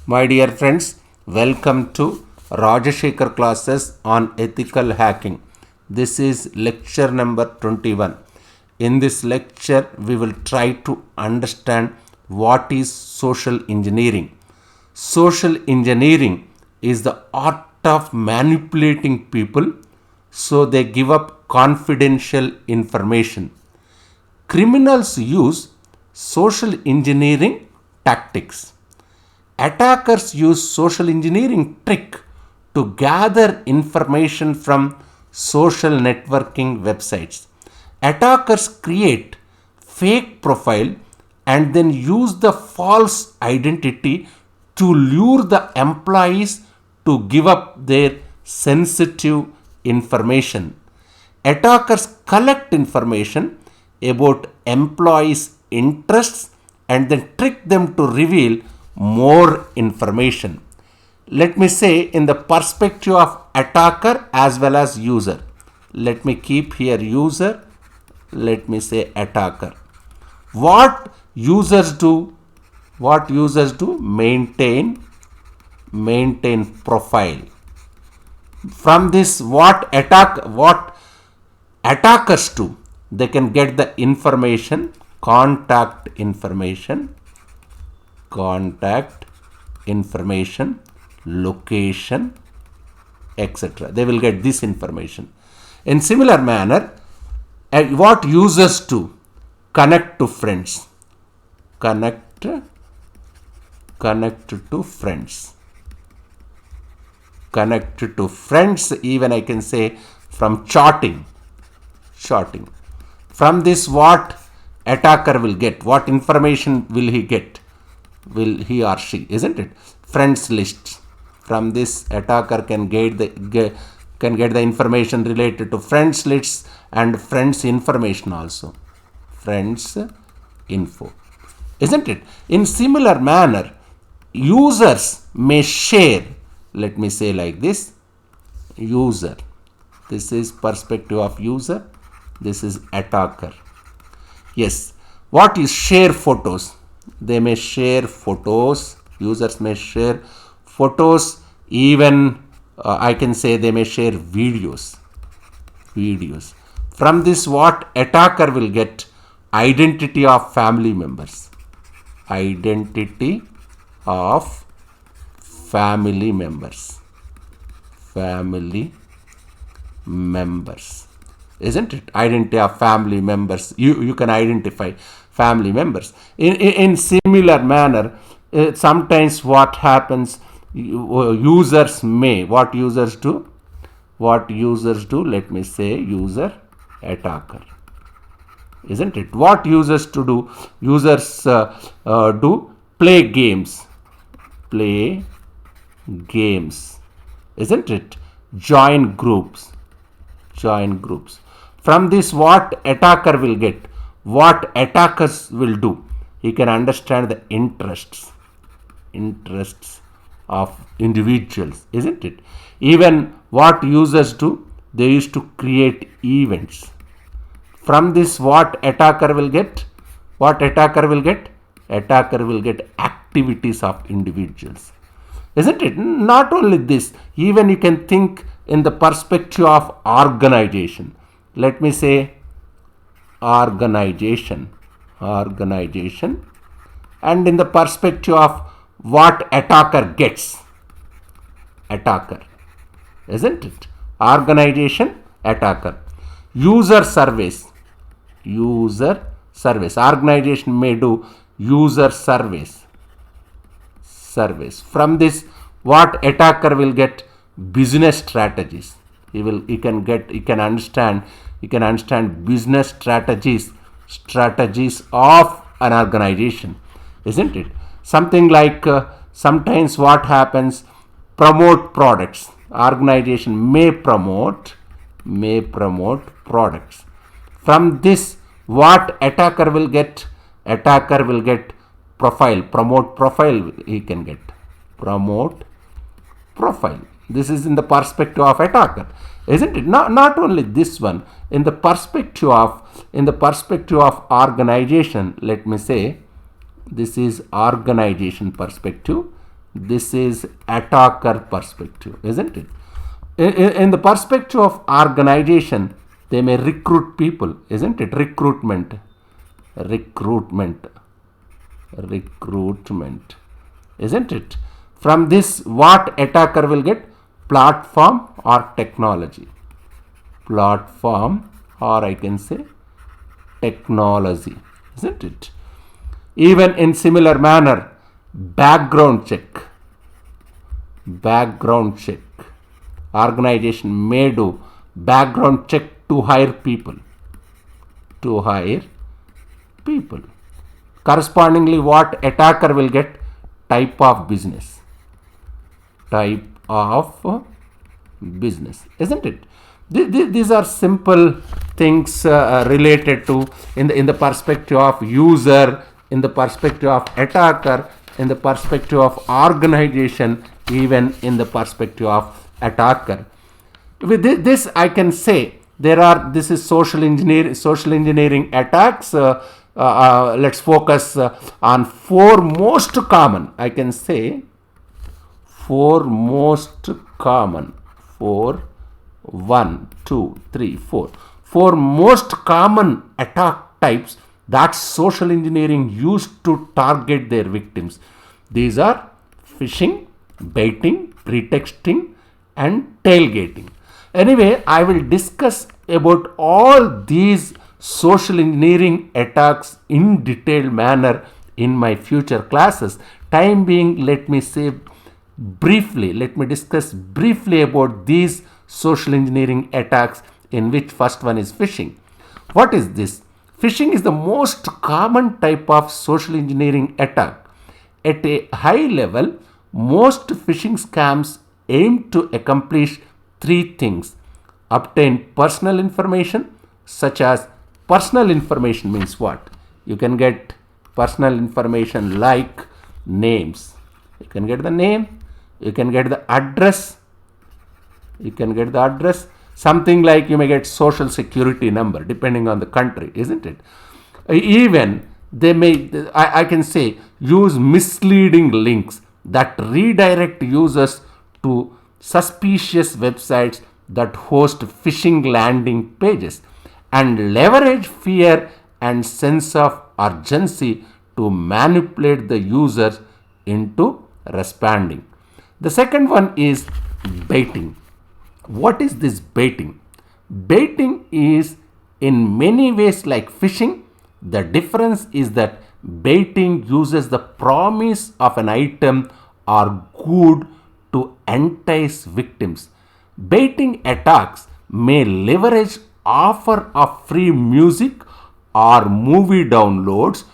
My dear friends, welcome to Rajashekar classes on ethical hacking. This is lecture number 21. In this lecture, we will try to understand what is social engineering. Social engineering is the art of manipulating people so they give up confidential information. Criminals use social engineering tactics. Attackers use social engineering trick to gather information from social networking websites. Attackers create fake profile and then use the false identity to lure the employees to give up their sensitive information. Attackers collect information about employees' interests and then trick them to reveal more information. Let me say in the perspective of attacker as well as user. Let me keep here user. Let me say attacker. What users do? What users do? Maintain profile. From this, what attackers do? They can get the information, contact information, location, etc. They will get this information. In similar manner, what users do? Connect to friends. Connect to friends. Connect to friends, even I can say from chatting. From this, what attacker will get? What information will he get? Will he or she, isn't it? Friends list. From this, attacker can get the information related to friends lists and friends information also. Friends info, isn't it? In similar manner, users may share. Let me say like this. User. This is perspective of user. This is attacker. Yes. What is share photos? They may share photos. Users may share photos. Even I can say they may share videos. From this, what attacker will get? Identity of family members. Identity of family members. Isn't it? Identity of family members. You can identify family members. In similar manner, sometimes what happens, users may, what users do? Let me say user attacker. Isn't it? What users to do? Users do play games. Isn't it? Join groups. From this, what attacker will get? What attackers will do? He can understand the interests of individuals, isn't it? Even what users do? They used to create events. From this, what attacker will get? Attacker will get activities of individuals. Isn't it? Not only this, even you can think in the perspective of organization. Let me say organization. And in the perspective of what attacker gets. Isn't it? Organization, attacker. User surveys. Organization may do user surveys. From this, what attacker will get? Business strategies. He can understand business strategies of an organization, isn't it? Something like sometimes what happens, promote products. Organization may promote products. From this, what attacker will get? Profile. Promote profile. He can get promote profile. This is in the perspective of attacker, isn't it? Not only this one. In the perspective of organization, let me say this is organization perspective. This is attacker perspective, isn't it? In the perspective of organization, they may recruit people, isn't it? Recruitment, isn't it? From this, what attacker will get? Platform or technology. Platform, or I can say technology, isn't it? Even in similar manner, background check. Organization may do background check to hire people. Correspondingly, what attacker will get? Type of business, isn't it? These are simple things related to in the perspective of user, in the perspective of attacker, in the perspective of organization, even in the perspective of attacker. With this, I can say this is social engineering attacks. Let's focus on four most common. I can say four most common. Four most common attack types that social engineering used to target their victims. These are phishing, baiting, pretexting, and tailgating. Anyway, I will discuss about all these social engineering attacks in detailed manner in my future classes. Time being, let me discuss briefly about these social engineering attacks, in which first one is phishing. What is this? Phishing is the most common type of social engineering attack. At a high level, most phishing scams aim to accomplish three things: obtain personal information, such as personal information means what? You can get personal information like names. You can get the name, you can get the address, something like you may get social security number depending on the country, isn't it? Even they may, I can say, use misleading links that redirect users to suspicious websites that host phishing landing pages, and leverage fear and sense of urgency to manipulate the users into responding. The second one is baiting. What is this baiting? Baiting is in many ways like phishing. The difference is that baiting uses the promise of an item or good to entice victims. Baiting attacks may leverage offer of free music or movie downloads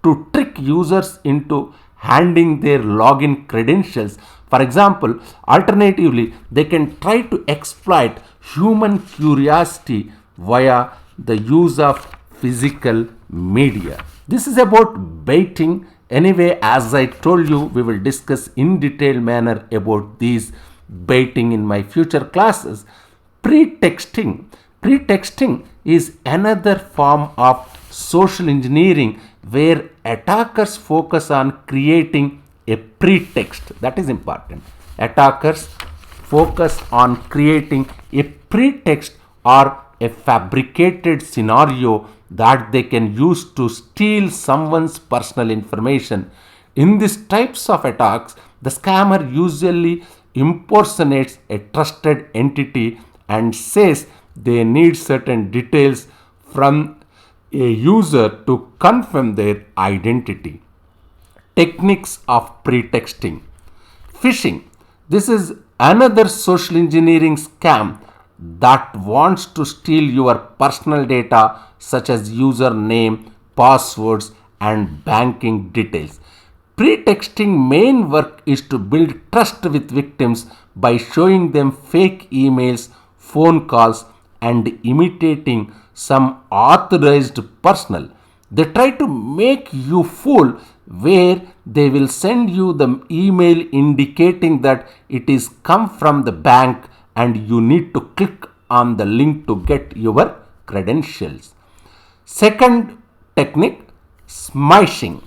to trick users into handing their login credentials. For example, alternatively, they can try to exploit human curiosity via the use of physical media. This is about baiting. Anyway, as I told you, we will discuss in detailed manner about these baiting in my future classes. Pretexting. Pretexting is another form of social engineering where attackers focus on creating a pretext. That is important. Attackers focus on creating a pretext or a fabricated scenario that they can use to steal someone's personal information. In these types of attacks, the scammer usually impersonates a trusted entity and says they need certain details from a user to confirm their identity. Techniques of pretexting. Phishing. This is another social engineering scam that wants to steal your personal data such as username, passwords, and banking details. Pretexting main work is to build trust with victims by showing them fake emails, phone calls, and imitating some authorized personnel. They try to make you fool where they will send you the email indicating that it is come from the bank and you need to click on the link to get your credentials. Second technique, smishing.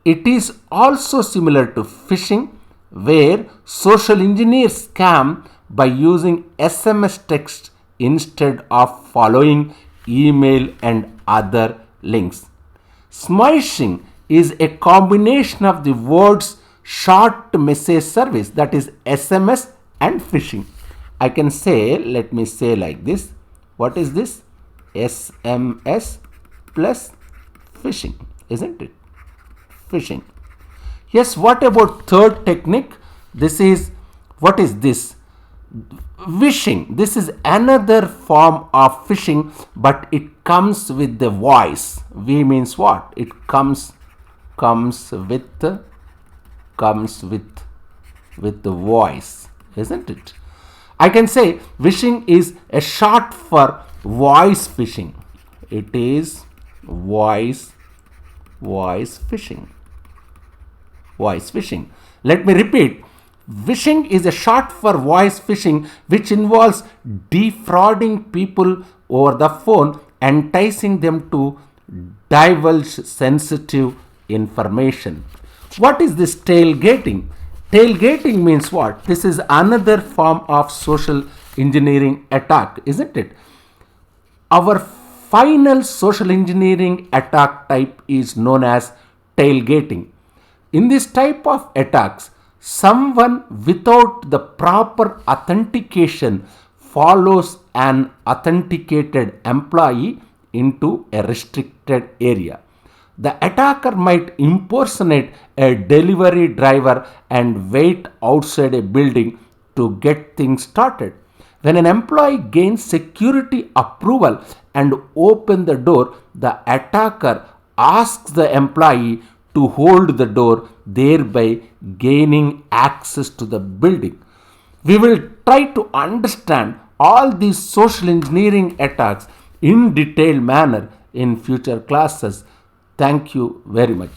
It is also similar to phishing where social engineers scam by using SMS text instead of following email and other links. Smishing is a combination of the words short message service, that is SMS, and phishing. I can say, let me say like this. What is this? SMS plus phishing, isn't it? Phishing. Yes, what about third technique? This is, what is this? Vishing. This is another form of phishing, but it comes with the voice. V means what? It comes with the voice, isn't it? I can say vishing is a short for voice phishing. It is voice phishing. Voice phishing. Let me repeat. Vishing is a short for voice phishing, which involves defrauding people over the phone, enticing them to divulge sensitive information. What is this tailgating? Tailgating means what? This is another form of social engineering attack, isn't it? Our final social engineering attack type is known as tailgating. In this type of attacks, someone without the proper authentication follows an authenticated employee into a restricted area. The attacker might impersonate a delivery driver and wait outside a building to get things started. When an employee gains security approval and opens the door, the attacker asks the employee to hold the door, thereby gaining access to the building. We will try to understand all these social engineering attacks in detailed manner in future classes. Thank you very much.